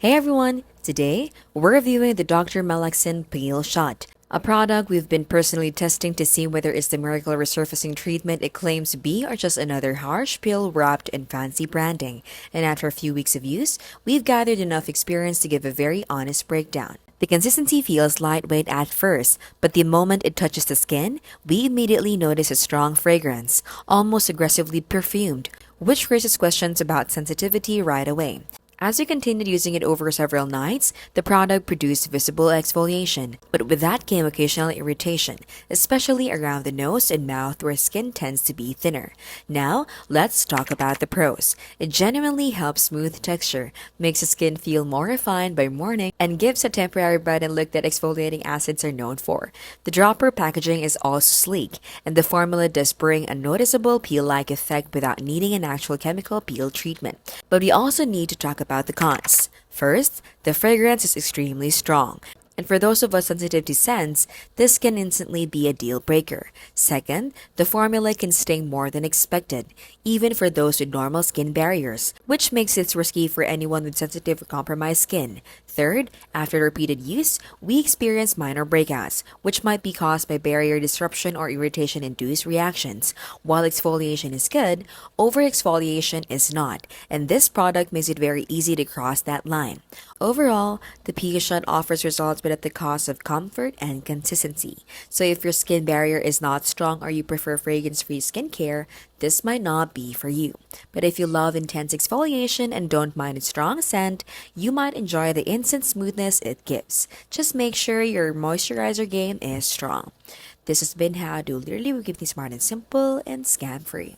Hey everyone! Today, we're reviewing the Dr Melaxin Peel Shot, a product we've been personally testing to see whether it's the miracle resurfacing treatment it claims to be or just another harsh pill wrapped in fancy branding. And after a few weeks of use, we've gathered enough experience to give a very honest breakdown. The consistency feels lightweight at first, but the moment it touches the skin, we immediately notice a strong fragrance, almost aggressively perfumed, which raises questions about sensitivity right away. As we continued using it over several nights, the product produced visible exfoliation, but with that came occasional irritation, especially around the nose and mouth where skin tends to be thinner. Now, let's talk about the pros. It genuinely helps smooth texture, makes the skin feel more refined by morning, and gives a temporary brightened look that exfoliating acids are known for. The dropper packaging is also sleek, and the formula does bring a noticeable peel-like effect without needing an actual chemical peel treatment. But we also need to talk about the cons. First, the fragrance is extremely strong. And for those of us sensitive to scents, this can instantly be a deal breaker. Second, the formula can sting more than expected, even for those with normal skin barriers, which makes it risky for anyone with sensitive or compromised skin. Third, after repeated use, we experience minor breakouts, which might be caused by barrier disruption or irritation-induced reactions. While exfoliation is good, over-exfoliation is not, and this product makes it very easy to cross that line. Overall, the Pea Shot offers results but at the cost of comfort and consistency. So if your skin barrier is not strong or you prefer fragrance-free skincare, this might not be for you. But if you love intense exfoliation and don't mind its strong scent, you might enjoy the instant smoothness it gives. Just make sure your moisturizer game is strong. This has been how to literally keep things smart and simple and scam-free.